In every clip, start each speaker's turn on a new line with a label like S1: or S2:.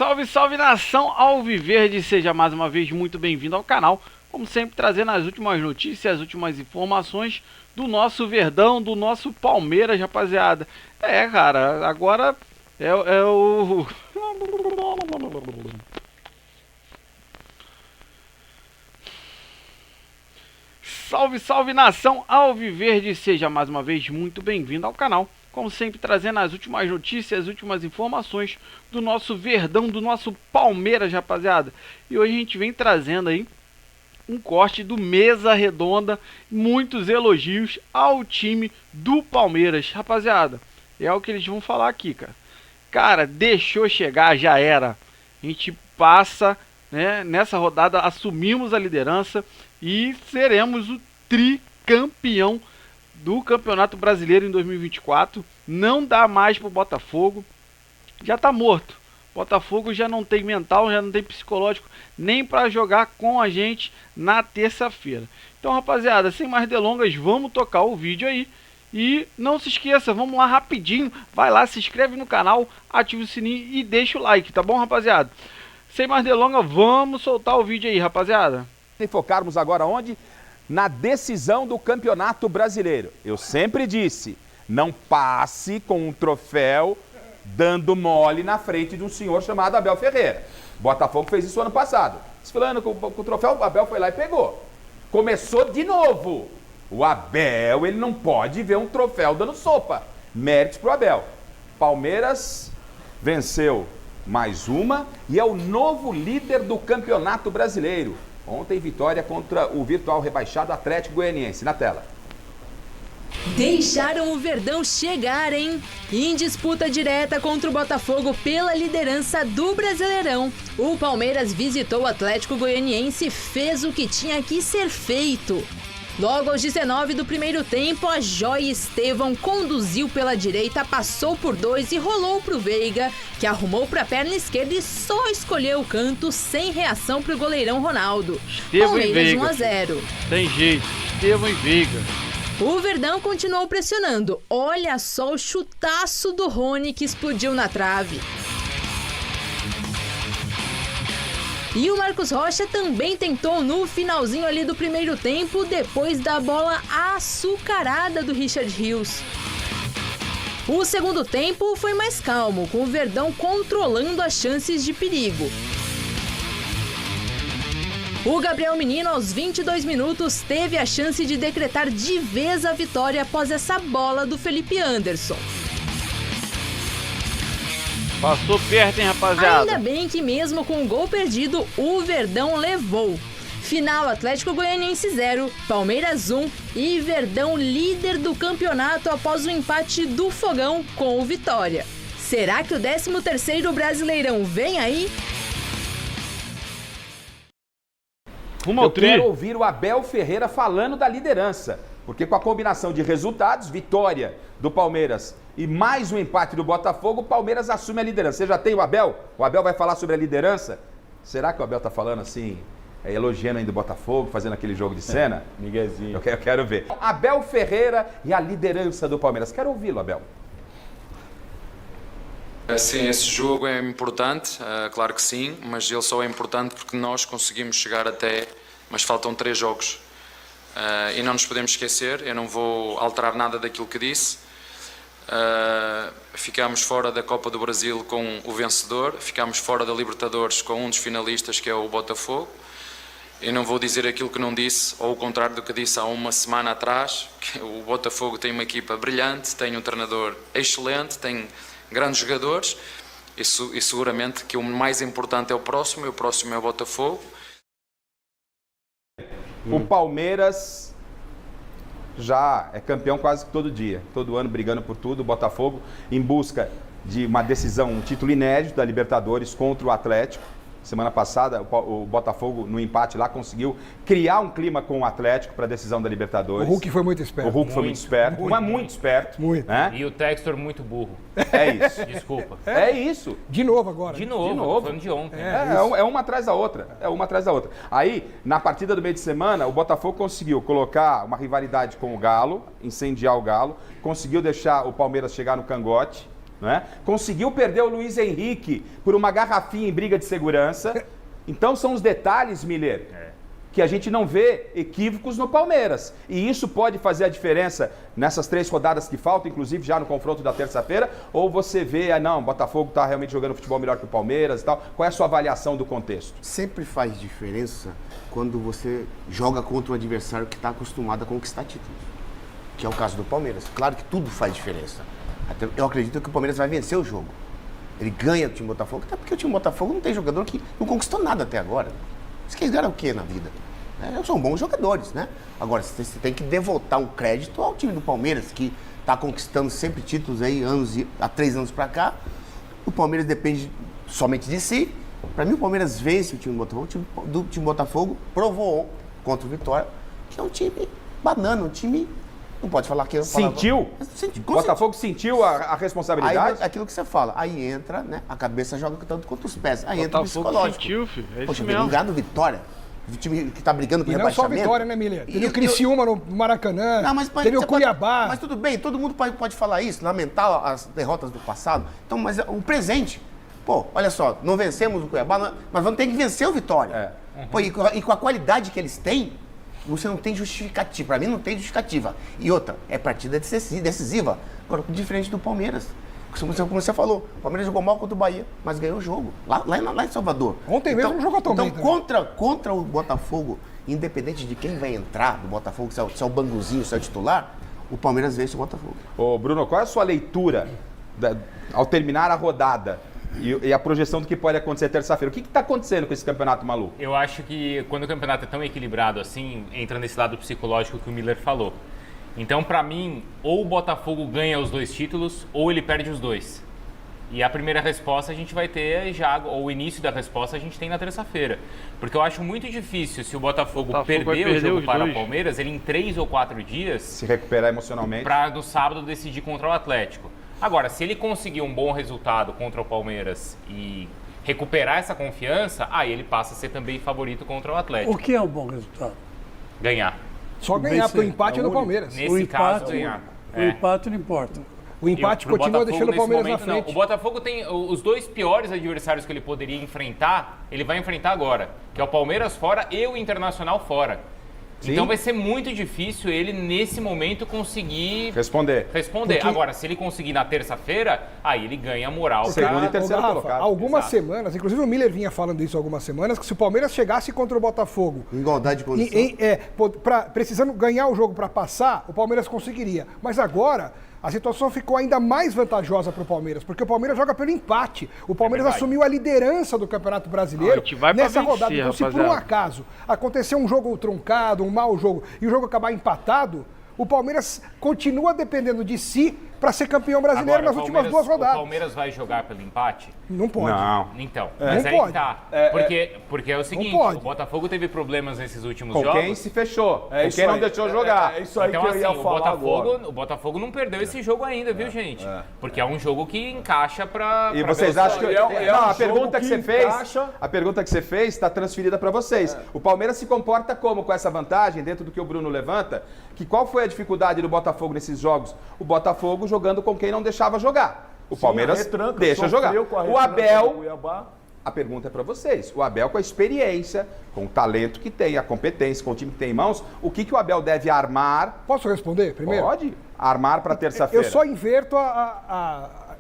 S1: Salve, salve nação Alviverde, seja mais uma vez muito bem-vindo ao canal. Como sempre, trazendo as últimas notícias, as últimas informações do nosso Verdão, do nosso Palmeiras, rapaziada. Cara, agora é o... Salve, salve nação Alviverde, seja mais uma vez muito bem-vindo ao canal. Como sempre, trazendo as últimas notícias, as últimas informações do nosso Verdão, do nosso Palmeiras, rapaziada. E hoje a gente vem trazendo aí um corte do Mesa Redonda, muitos elogios ao time do Palmeiras, rapaziada. É o que eles vão falar aqui, cara. Cara, deixou chegar, já era. A gente passa, né, nessa rodada, assumimos a liderança e seremos o tricampeão do Campeonato Brasileiro em 2024. Não dá mais pro Botafogo. Já tá morto. Botafogo já não tem mental, já não tem psicológico nem para jogar com a gente na terça-feira. Então, rapaziada, sem mais delongas, vamos tocar o vídeo aí. E não se esqueça, vamos lá rapidinho. Vai lá, se inscreve no canal, ativa o sininho e deixa o like, tá bom, rapaziada? Sem mais delongas, vamos soltar o vídeo aí, rapaziada.
S2: E focarmos agora onde? Na decisão do Campeonato Brasileiro. Eu sempre disse, não passe com um troféu dando mole na frente de um senhor chamado Abel Ferreira. Botafogo fez isso ano passado. Desfilando com o troféu, o Abel foi lá e pegou. Começou de novo. O Abel, ele não pode ver um troféu dando sopa. Méritos pro Abel. Palmeiras venceu mais uma e é o novo líder do Campeonato Brasileiro. Ontem, vitória contra o virtual rebaixado Atlético Goianiense. Na tela.
S3: Deixaram o Verdão chegar, hein? Em disputa direta contra o Botafogo pela liderança do Brasileirão, o Palmeiras visitou o Atlético Goianiense e fez o que tinha que ser feito. Logo aos 19 do primeiro tempo, a Joia Estevão conduziu pela direita, passou por dois e rolou pro Veiga, que arrumou pra perna esquerda e só escolheu o canto sem reação pro goleirão Ronaldo.
S1: Estevão
S3: Palmeiras
S1: e Veiga,
S3: 1-0.
S1: Tem jeito, Estevão e Veiga.
S3: O Verdão continuou pressionando. Olha só o chutaço do Rony que explodiu na trave. E o Marcos Rocha também tentou no finalzinho ali do primeiro tempo, depois da bola açucarada do Richard Rios. O segundo tempo foi mais calmo, com o Verdão controlando as chances de perigo. O Gabriel Menino, aos 22 minutos, teve a chance de decretar de vez a vitória após essa bola do Felipe Anderson.
S1: Passou perto, hein, rapaziada?
S3: Ainda bem que mesmo com o gol perdido, o Verdão levou. Final Atlético Goianiense 0, Palmeiras 1 e Verdão líder do campeonato após o empate do Fogão com o Vitória. Será que o 13º Brasileirão vem aí?
S2: Eu quero ouvir o Abel Ferreira falando da liderança, porque com a combinação de resultados, vitória do Palmeiras e mais um empate do Botafogo, o Palmeiras assume a liderança. Você já tem o Abel? O Abel vai falar sobre a liderança? Será que o Abel tá falando assim, elogiando ainda o Botafogo, fazendo aquele jogo de cena?
S4: Miguezinho.
S2: Eu quero ver. Abel Ferreira e a liderança do Palmeiras. Quero ouvi-lo, Abel.
S5: Sim, esse jogo é importante, claro que sim, mas ele só é importante porque nós conseguimos chegar até, mas faltam 3 jogos. E não nos podemos esquecer, eu não vou alterar nada daquilo que disse. Ficámos fora da Copa do Brasil com o vencedor, ficámos fora da Libertadores com um dos finalistas, que é o Botafogo. Eu não vou dizer aquilo que não disse, ou o contrário do que disse há uma semana atrás, que o Botafogo tem uma equipa brilhante, tem um treinador excelente, tem grandes jogadores, e seguramente que o mais importante é o próximo, e o próximo é o Botafogo.
S2: O Palmeiras já é campeão quase todo dia, todo ano brigando por tudo. O Botafogo em busca de uma decisão, um título inédito da Libertadores contra o Atlético. Semana passada, o Botafogo, no empate lá, conseguiu criar um clima com o Atlético para a decisão da Libertadores.
S6: O Hulk foi muito esperto.
S2: O Hulk foi muito esperto, mas muito esperto.
S6: Muito.
S2: Né?
S4: E o Textor muito burro.
S2: É isso.
S4: Desculpa.
S2: É isso.
S6: De novo agora.
S4: De novo. Falando de ontem.
S2: É uma atrás da outra. É uma atrás da outra. Aí, na partida do meio de semana, o Botafogo conseguiu colocar uma rivalidade com o Galo, incendiar o Galo, conseguiu deixar o Palmeiras chegar no cangote. né? Conseguiu perder o Luiz Henrique por uma garrafinha em briga de segurança. Então são os detalhes, Miller, que a gente não vê equívocos no Palmeiras. E isso pode fazer a diferença nessas 3 rodadas que faltam, inclusive já no confronto da terça-feira, ou você vê, não, o Botafogo está realmente jogando futebol melhor que o Palmeiras e tal. Qual é a sua avaliação do contexto?
S6: Sempre faz diferença quando você joga contra um adversário que está acostumado a conquistar títulos, que é o caso do Palmeiras. Claro que tudo faz diferença. Eu acredito que o Palmeiras vai vencer o jogo. Ele ganha do time do Botafogo, até porque o time do Botafogo não tem jogador que não conquistou nada até agora. Eles ganharam o quê na vida? São bons jogadores, né? Agora, você tem que devoltar um crédito ao time do Palmeiras, que está conquistando sempre títulos aí, há 3 anos para cá. O Palmeiras depende somente de si. Para mim, o Palmeiras vence o time do Botafogo. O time do Botafogo provou contra o Vitória, que é um time banana, um time... Não pode falar que...
S2: Sentiu? O Botafogo sentiu a responsabilidade?
S6: Aí, aquilo que você fala. Aí entra, né? A cabeça joga tanto quanto os pés. Aí entra o psicológico.
S1: Sentiu, filho. É isso
S6: Poxa,
S1: mesmo.
S6: ganhar do Vitória. O time que tá brigando com
S7: E
S6: o
S7: não só
S6: rebaixamento.
S7: Vitória, né, Miller? Teve o Criciúma no Maracanã,
S6: Não, mas
S7: teve o Cuiabá.
S6: Mas tudo bem, todo mundo pode falar isso, lamentar as derrotas do passado. Então, mas o presente. Pô, olha só, não vencemos o Cuiabá, mas vamos ter que vencer o Vitória. Pô, e com a qualidade que eles têm, você não tem justificativa. Pra mim não tem justificativa. E outra, é partida decisiva. Agora, diferente do Palmeiras. Como você falou, o Palmeiras jogou mal contra o Bahia, mas ganhou o jogo, lá em Salvador.
S7: Ontem mesmo jogou tão bem.
S6: Então, contra o Botafogo, independente de quem vai entrar do Botafogo, se é o Banguzinho, se é o titular, o Palmeiras vence o Botafogo.
S2: Ô, Bruno, qual é a sua leitura ao terminar a rodada e a projeção do que pode acontecer terça-feira? O que está acontecendo com esse campeonato maluco?
S4: Eu acho que quando o campeonato é tão equilibrado assim, entra nesse lado psicológico que o Miller falou. Então, para mim, ou o Botafogo ganha os 2 títulos, ou ele perde os 2. E a primeira resposta a gente vai ter já, ou o início da resposta a gente tem na terça-feira. Porque eu acho muito difícil, se o Botafogo perder o jogo para o Palmeiras, ele em 3 ou 4 dias...
S2: Se recuperar emocionalmente.
S4: Para no sábado decidir contra o Atlético. Agora, se ele conseguir um bom resultado contra o Palmeiras e recuperar essa confiança, aí ele passa a ser também favorito contra o Atlético.
S8: O que é um bom resultado?
S4: Ganhar.
S7: Só ganhar, porque o empate é do Palmeiras.
S4: Nesse caso, ganhar.
S8: O empate não importa.
S7: O empate continua deixando o Palmeiras na frente.
S4: Não. O Botafogo tem os 2 piores adversários que ele poderia enfrentar, ele vai enfrentar agora, que é o Palmeiras fora e o Internacional fora.
S2: Sim.
S4: Então vai ser muito difícil ele, nesse momento, conseguir
S2: responder.
S4: Porque... Agora, se ele conseguir na terça-feira, aí ele ganha moral.
S2: Segundo e terceiro colocado.
S7: Algumas semanas, inclusive o Miller vinha falando isso algumas semanas, que se o Palmeiras chegasse contra o Botafogo...
S6: Igualdade de condição.
S7: Precisando ganhar o jogo para passar, o Palmeiras conseguiria. Mas agora... A situação ficou ainda mais vantajosa para o Palmeiras, porque o Palmeiras joga pelo empate. O Palmeiras assumiu a liderança do Campeonato Brasileiro nessa rodada. Então, se por um acaso acontecer um jogo truncado, um mau jogo, e o jogo acabar empatado, o Palmeiras continua dependendo de si para ser campeão brasileiro nas últimas 2 rodadas.
S4: O Palmeiras vai jogar pelo empate?
S7: Não pode.
S2: Não.
S4: Então,
S7: mas aí pode.
S4: Tá. Porque é o seguinte, o Botafogo teve problemas nesses últimos jogos.
S2: Com quem se fechou, com quem não deixou jogar.
S9: É isso aí
S4: então,
S9: que eu ia falar agora.
S4: O Botafogo não perdeu esse jogo ainda, viu, gente? Porque é um jogo que encaixa para...
S2: E vocês acham que... Não, a pergunta que você fez...
S9: encaixa...
S2: A pergunta que você fez está transferida para vocês. O Palmeiras se comporta como com essa vantagem, dentro do que o Bruno levanta? Que qual foi a dificuldade do Botafogo nesses jogos? O Botafogo jogando com quem não deixava jogar. O Palmeiras deixa jogar. O Abel... A pergunta é para vocês. O Abel, com a experiência, com o talento que tem, a competência, com o time que tem em mãos, o que o Abel deve armar?
S7: Posso responder primeiro?
S2: Pode. Armar para terça-feira.
S7: Eu só inverto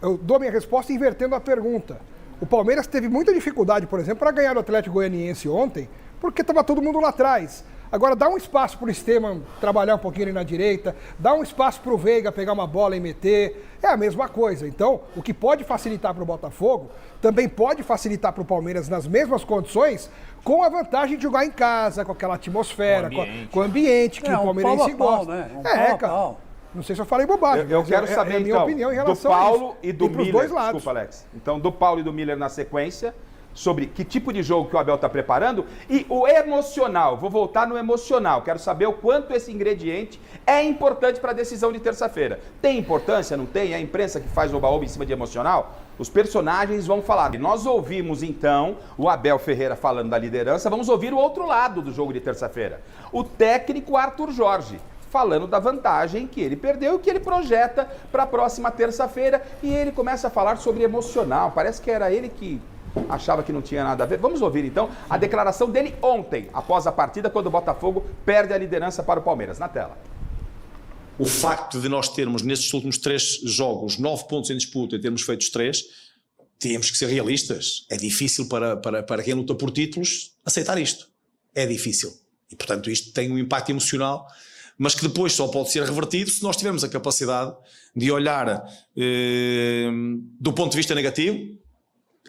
S7: eu dou minha resposta invertendo a pergunta. O Palmeiras teve muita dificuldade, por exemplo, para ganhar o Atlético Goianiense ontem, porque estava todo mundo lá atrás. Agora, dá um espaço para o Esteban trabalhar um pouquinho ali na direita, dá um espaço para o Veiga pegar uma bola e meter, é a mesma coisa. Então, o que pode facilitar para o Botafogo, também pode facilitar para o Palmeiras nas mesmas condições, com a vantagem de jogar em casa, com aquela atmosfera, com o ambiente que o palmeirense gosta.
S8: Né?
S7: Cara. Não sei se eu falei bobagem.
S2: Eu quero saber,
S7: a minha
S2: então,
S7: opinião em relação
S2: do Paulo
S7: a isso.
S2: e do Miller.
S7: Dois lados.
S2: Desculpa, Alex. Então, do Paulo e do Miller na sequência, sobre que tipo de jogo que o Abel está preparando e o emocional. Vou voltar no emocional. Quero saber o quanto esse ingrediente é importante para a decisão de terça-feira. Tem importância? Não tem? É a imprensa que faz oba-oba em cima de emocional? Os personagens vão falar. Nós ouvimos, então, o Abel Ferreira falando da liderança. Vamos ouvir o outro lado do jogo de terça-feira. O técnico Arthur Jorge, falando da vantagem que ele perdeu e que ele projeta para a próxima terça-feira. E ele começa a falar sobre emocional. Parece que era ele que achava que não tinha nada a ver. Vamos ouvir então a declaração dele ontem, após a partida, quando o Botafogo perde a liderança para o Palmeiras. Na tela.
S9: O facto de nós termos nestes últimos 3 jogos 9 pontos em disputa e termos feito 3, temos que ser realistas. É difícil para quem luta por títulos aceitar isto. É difícil. E portanto isto tem um impacto emocional, mas que depois só pode ser revertido se nós tivermos a capacidade de olhar do ponto de vista negativo,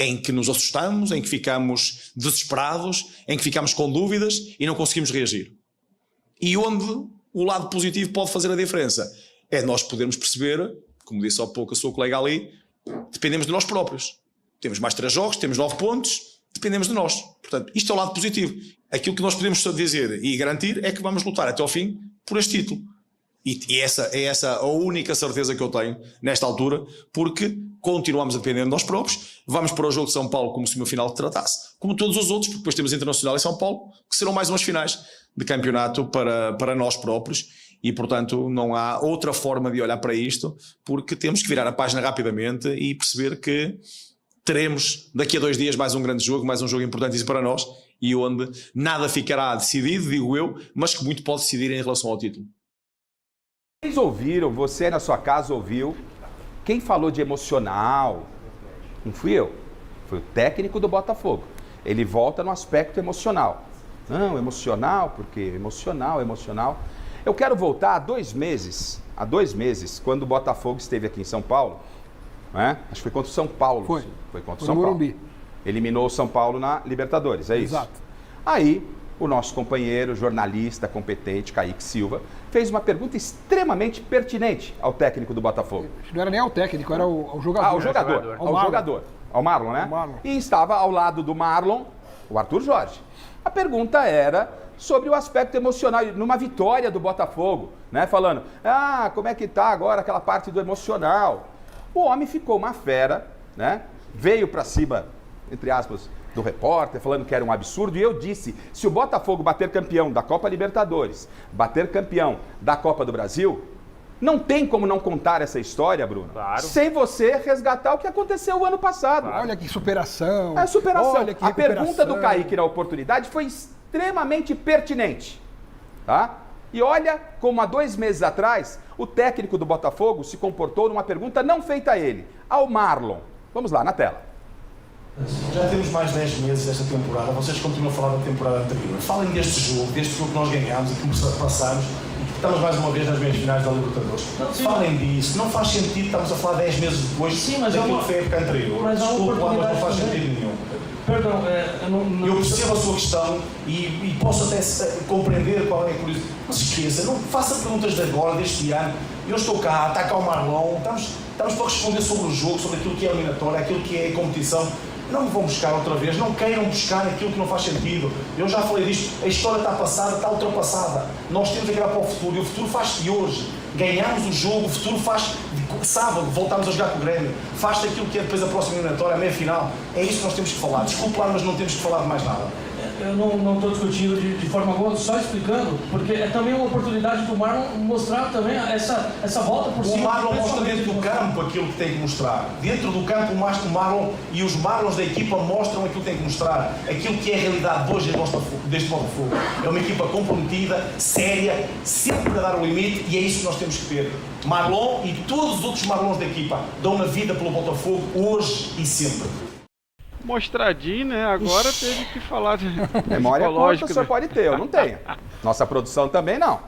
S9: em que nos assustamos, em que ficamos desesperados, em que ficamos com dúvidas e não conseguimos reagir. E onde o lado positivo pode fazer a diferença é nós podermos perceber, como disse há pouco a sua colega ali, dependemos de nós próprios. Temos mais 3 jogos, temos 9 pontos, dependemos de nós. Portanto, isto é o lado positivo. Aquilo que nós podemos dizer e garantir é que vamos lutar até ao fim por este título. E essa é a única certeza que eu tenho nesta altura, porque continuamos a depender de nós próprios. Vamos para o jogo de São Paulo como se uma final tratasse, como todos os outros, porque depois temos Internacional em São Paulo, que serão mais umas finais de campeonato para nós próprios. E, portanto, não há outra forma de olhar para isto, porque temos que virar a página rapidamente e perceber que teremos daqui a 2 dias mais um grande jogo, mais um jogo importantíssimo para nós, e onde nada ficará decidido, digo eu, mas que muito pode decidir em relação ao título.
S2: Vocês ouviram, você na sua casa ouviu, quem falou de emocional? Não fui eu, foi o técnico do Botafogo. Ele volta no aspecto emocional. Não, emocional, porque emocional. Eu quero voltar há 2 meses, quando o Botafogo esteve aqui em São Paulo, né? Acho que foi contra o São Paulo. Foi contra o São Paulo. Eliminou o São Paulo na Libertadores, é isso?
S7: Exato.
S2: Aí, o nosso companheiro, jornalista competente, Kaique Silva, fez uma pergunta extremamente pertinente ao técnico do Botafogo.
S7: Não era nem ao técnico, era ao jogador.
S2: Ao jogador. Ao Marlon, né?
S7: Ao Marlon.
S2: E estava ao lado do Marlon, o Arthur Jorge. A pergunta era sobre o aspecto emocional, numa vitória do Botafogo, né? Falando, como é que tá agora aquela parte do emocional? O homem ficou uma fera, né? Veio pra cima, entre aspas, do repórter, falando que era um absurdo, e eu disse, se o Botafogo bater campeão da Copa Libertadores, bater campeão da Copa do Brasil, não tem como não contar essa história, Bruno,
S4: claro,
S2: sem você resgatar o que aconteceu o ano passado.
S7: Claro. Olha que superação.
S2: É superação.
S7: Olha que
S2: a pergunta do Kaique na oportunidade foi extremamente pertinente, tá? E olha como há 2 meses atrás, o técnico do Botafogo se comportou numa pergunta não feita a ele, ao Marlon. Vamos lá, na tela.
S10: Já temos mais de 10 meses desta temporada, vocês continuam a falar da temporada anterior. Falem deste jogo que nós ganhámos e que passamos e que estamos mais uma vez nas meias finais da Libertadores. Falem disso, não faz sentido, estamos a falar 10 meses depois daquilo que foi a época anterior. Desculpe lá, mas não faz sentido nenhum.
S11: Perdão,
S10: eu percebo a sua questão e posso até compreender qual é a curiosidade. Não se esqueça, não faça perguntas de agora, deste ano. Eu estou cá, está cá o Marlon, estamos para responder sobre o jogo, sobre aquilo que é a eliminatória, aquilo que é a competição. Não me vão buscar outra vez, não queiram buscar aquilo que não faz sentido. Eu já falei disto, a história está passada, está ultrapassada. Nós temos que olhar para o futuro e o futuro faz-se hoje. Ganhamos o jogo, o futuro faz sábado, voltamos a jogar com o Grêmio. Faz-se aquilo que é depois a próxima eliminatória, a meia-final. É isso que nós temos que falar. Desculpe lá, mas não temos que falar de mais nada.
S11: Eu não estou discutindo de forma alguma, só explicando, porque é também uma oportunidade do Marlon mostrar também essa volta por cima.
S10: O Marlon mostra dentro do campo aquilo que tem que mostrar. Dentro do campo, o Marlon e os Marlons da equipa mostram aquilo que tem que mostrar. Aquilo que é a realidade de hoje deste Botafogo. É uma equipa comprometida, séria, sempre a dar o limite, e é isso que nós temos que ter. Marlon e todos os outros Marlons da equipa dão a vida pelo Botafogo hoje e sempre.
S1: Mostradinho, né? Agora teve que falar de
S2: memória curta, o senhor pode ter, eu não tenho. Nossa produção também não.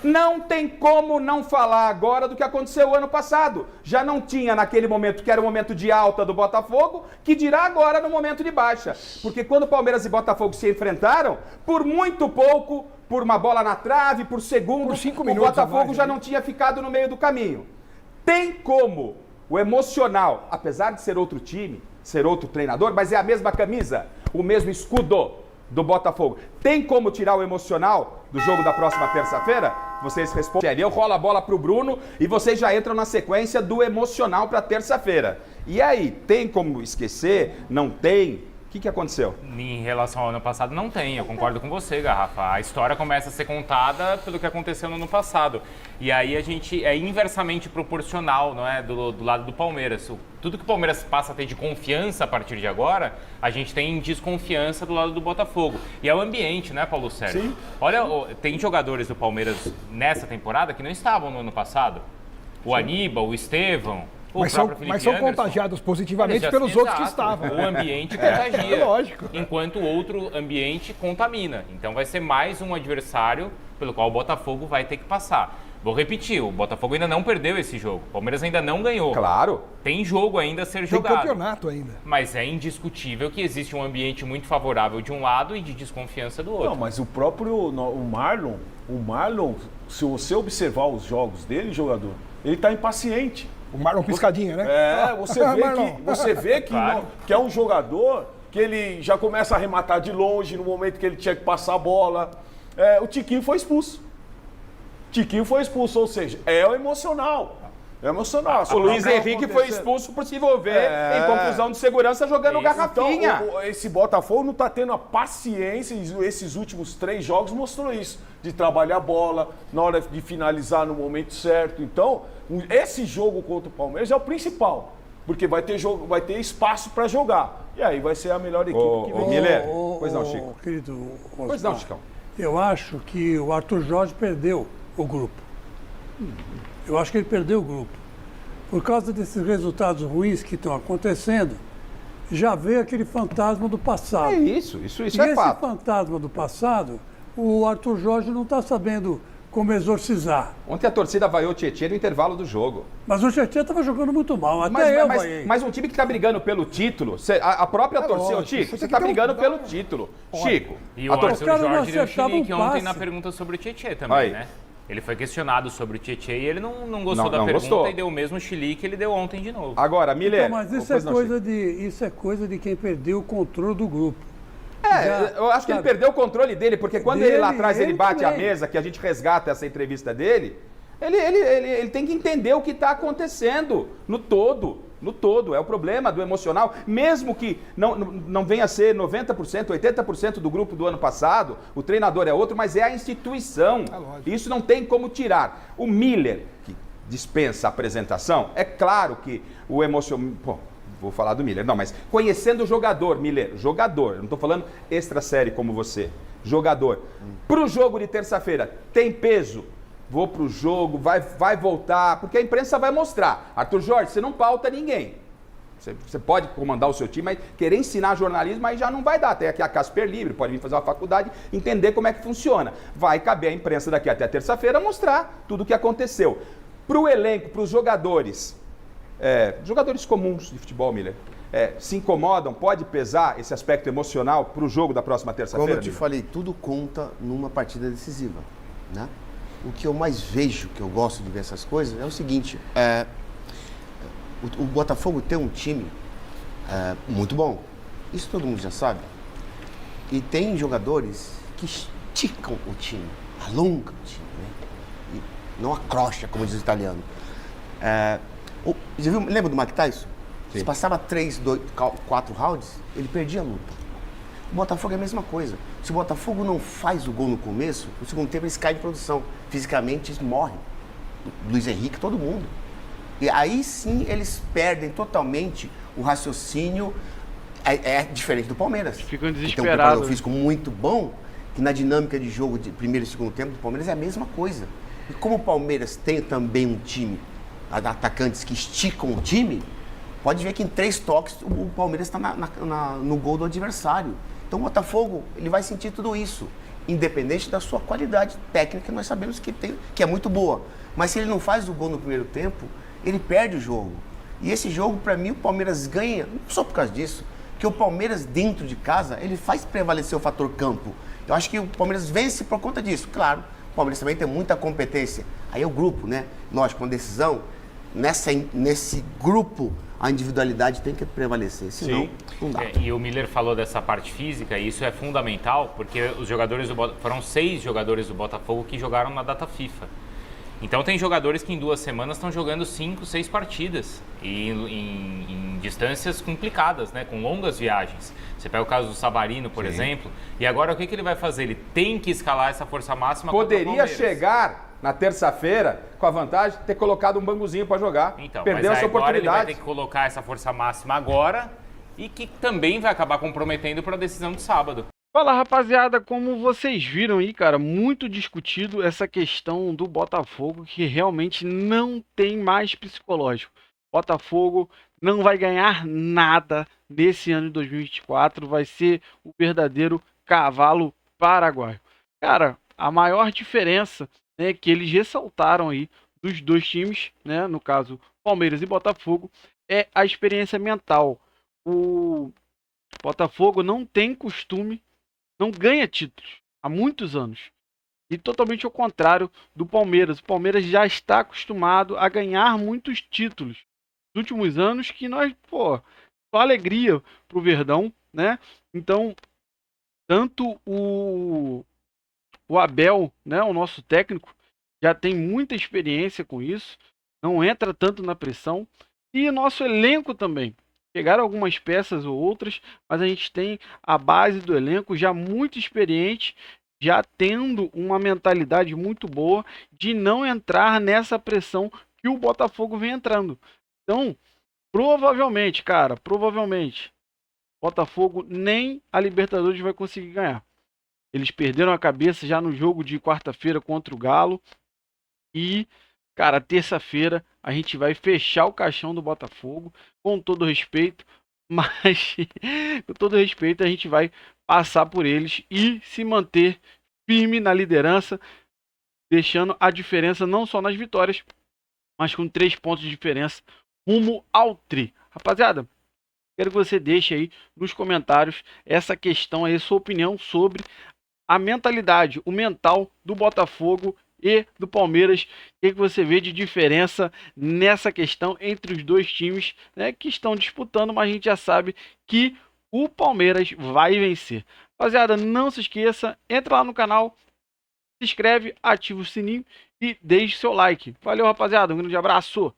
S2: Não tem como não falar agora do que aconteceu o ano passado. Já não tinha naquele momento, que era o momento de alta do Botafogo, que dirá agora no momento de baixa. Porque quando Palmeiras e Botafogo se enfrentaram, por muito pouco, por uma bola na trave, por segundo,
S7: por 5
S2: o
S7: minutos
S2: Botafogo já não tinha ficado no meio do caminho. Tem como o emocional, apesar de ser outro time, ser outro treinador, mas é a mesma camisa, o mesmo escudo do Botafogo. Tem como tirar o emocional do jogo da próxima terça-feira? Vocês respondem. Eu rolo a bola pro Bruno e vocês já entram na sequência do emocional para terça-feira. E aí, tem como esquecer? Não tem que aconteceu?
S4: Em relação ao ano passado, não tem. Eu concordo com você, Garrafa. A história começa a ser contada pelo que aconteceu no ano passado. E aí a gente é inversamente proporcional, não é? Do lado do Palmeiras. Tudo que o Palmeiras passa a ter de confiança a partir de agora, a gente tem desconfiança do lado do Botafogo. E é o ambiente, né, Paulo Sérgio?
S2: Sim.
S4: Olha, tem jogadores do Palmeiras nessa temporada que não estavam no ano passado. O Aníbal, o Estevão...
S7: Mas são contagiados positivamente pelos outros que estavam.
S4: O ambiente contagia,
S7: lógico.
S4: enquanto o outro ambiente contamina. Então vai ser mais um adversário pelo qual o Botafogo vai ter que passar. Vou repetir, o Botafogo ainda não perdeu esse jogo. O Palmeiras ainda não ganhou.
S2: Claro.
S4: Tem jogo ainda a ser jogado.
S7: Tem campeonato ainda.
S4: Mas é indiscutível que existe um ambiente muito favorável de um lado e de desconfiança do outro.
S12: Não, mas o próprio Marlon, se você observar os jogos dele, jogador, ele está impaciente.
S7: O Marlon piscadinha, né?
S12: Você vê que, claro, que é um jogador que ele já começa a arrematar de longe no momento que ele tinha que passar a bola. O Tiquinho foi expulso. Ou seja, é o emocional. É emocional.
S2: O Luiz Henrique foi expulso por se envolver em confusão de segurança jogando garrafinha.
S12: Então, esse Botafogo não está tendo a paciência, esses últimos 3 jogos mostrou isso, de trabalhar a bola, na hora de finalizar no momento certo. Então, esse jogo contra o Palmeiras é o principal, porque vai ter espaço para jogar. E aí vai ser a melhor equipe que vem.
S2: Miller, pois não, Chico.
S8: Querido Osmar,
S2: pois não, Chicão.
S8: Eu acho que o Arthur Jorge perdeu o grupo. Eu acho que ele perdeu o grupo. Por causa desses resultados ruins que estão acontecendo, já veio aquele fantasma do passado.
S2: Isso
S8: e
S2: é fato.
S8: esse fantasma do passado, o Arthur Jorge não está sabendo como exorcizar.
S2: Ontem a torcida vaiou o Tietê no intervalo do jogo.
S8: Mas o Tietê estava jogando muito mal,
S2: mas um time que está brigando pelo título, a própria torcida, Chico, você está brigando pelo título. Chico.
S4: E o Arthur Jorge deu chilique ontem na pergunta sobre o Tietê também, né? Ele foi questionado sobre o Tietê e ele não gostou da pergunta e deu o mesmo chilique que ele deu ontem de novo.
S2: Agora, Miller...
S8: Então, mas isso é coisa de quem perdeu o controle do grupo.
S2: Eu acho que ele perdeu o controle dele, porque quando ele lá atrás ele bate a mesa, que a gente resgata essa entrevista dele, ele tem que entender o que está acontecendo no todo. É o problema do emocional, mesmo que não venha a ser 90%, 80% do grupo do ano passado, o treinador é outro, mas é a instituição. Isso não tem como tirar. O Miller, que dispensa a apresentação, é claro que o emocional... Vou falar do Miller, não, mas conhecendo o jogador, Miller, eu não estou falando extra série como você, jogador. Para o jogo de terça-feira, tem peso? Vou pro jogo, vai voltar, porque a imprensa vai mostrar. Arthur Jorge, você não pauta ninguém. Você pode comandar o seu time, mas querer ensinar jornalismo aí já não vai dar. Tem aqui a Casper Livre, pode vir fazer uma faculdade, entender como é que funciona. Vai caber a imprensa daqui até terça-feira mostrar tudo o que aconteceu. Para o elenco, para os jogadores, jogadores comuns de futebol, Miller, se incomodam, pode pesar esse aspecto emocional para o jogo da próxima terça-feira?
S6: Como eu te falei, tudo conta numa partida decisiva, né? O que eu mais vejo, que eu gosto de ver essas coisas, é o seguinte, o Botafogo tem um time muito bom, isso todo mundo já sabe, e tem jogadores que esticam o time, alongam o time, né? E não acrocha, como diz o italiano. Lembra do Mike Tyson? Se passava 3, 2, 4 rounds, ele perdia a luta. O Botafogo é a mesma coisa. Se o Botafogo não faz o gol no começo, no segundo tempo eles caem de produção. Fisicamente eles morrem. Luiz Henrique, todo mundo. E aí sim eles perdem totalmente o raciocínio. É diferente do Palmeiras.
S1: Ficam desesperados.
S6: Tem um preparador físico muito bom, que na dinâmica de jogo de primeiro e segundo tempo do Palmeiras é a mesma coisa. E como o Palmeiras tem também um time, atacantes que esticam o time, pode ver que em 3 toques o Palmeiras está no gol do adversário. Então o Botafogo, ele vai sentir tudo isso, independente da sua qualidade técnica, nós sabemos que é muito boa. Mas se ele não faz o gol no primeiro tempo, ele perde o jogo. E esse jogo, para mim, o Palmeiras ganha, não só por causa disso, que o Palmeiras dentro de casa, ele faz prevalecer o fator campo. Eu acho que o Palmeiras vence por conta disso. Claro, o Palmeiras também tem muita competência. Aí é o grupo, né? Lógico, com decisão, nesse grupo, a individualidade tem que prevalecer, senão não dá.
S4: E o Miller falou dessa parte física, e isso é fundamental, porque os jogadores foram 6 jogadores do Botafogo que jogaram na data FIFA. Então tem jogadores que em 2 semanas estão jogando 5, 6 partidas e em distâncias complicadas, né? Com longas viagens. Você pega o caso do Savarino, por exemplo, e agora o que ele vai fazer? Ele tem que escalar essa força máxima.
S2: Poderia chegar na terça-feira com a vantagem de ter colocado um banguzinho para jogar.
S4: Então,
S2: perdeu
S4: mas
S2: essa
S4: agora
S2: oportunidade.
S4: ele vai ter que colocar essa força máxima agora e que também vai acabar comprometendo para a decisão de sábado.
S1: Fala, rapaziada, como vocês viram aí, cara, muito discutido essa questão do Botafogo, que realmente não tem mais psicológico. Botafogo não vai ganhar nada nesse ano de 2024, vai ser o verdadeiro cavalo paraguaio. Cara, a maior diferença, né, que eles ressaltaram aí dos dois times, né, no caso Palmeiras e Botafogo, é a experiência mental. O Botafogo não tem costume, não ganha títulos há muitos anos. E totalmente ao contrário do Palmeiras. O Palmeiras já está acostumado a ganhar muitos títulos nos últimos anos, que nós, só alegria pro Verdão, né? Então, tanto o Abel, né, o nosso técnico, já tem muita experiência com isso, não entra tanto na pressão. E o nosso elenco também. Chegaram algumas peças ou outras, mas a gente tem a base do elenco já muito experiente, já tendo uma mentalidade muito boa de não entrar nessa pressão que o Botafogo vem entrando. Então, provavelmente, cara, Botafogo nem a Libertadores vai conseguir ganhar. Eles perderam a cabeça já no jogo de quarta-feira contra o Galo. E, cara, terça-feira a gente vai fechar o caixão do Botafogo, com todo respeito, mas com todo respeito a gente vai passar por eles e se manter firme na liderança, deixando a diferença não só nas vitórias, mas com 3 pontos de diferença rumo ao tri. Rapaziada, quero que você deixe aí nos comentários essa questão aí, sua opinião sobre a mentalidade, o mental do Botafogo e do Palmeiras. O que você vê de diferença nessa questão entre os dois times, né, que estão disputando, mas a gente já sabe que o Palmeiras vai vencer. Rapaziada, não se esqueça, entra lá no canal, se inscreve, ativa o sininho e deixe seu like. Valeu, rapaziada, um grande abraço!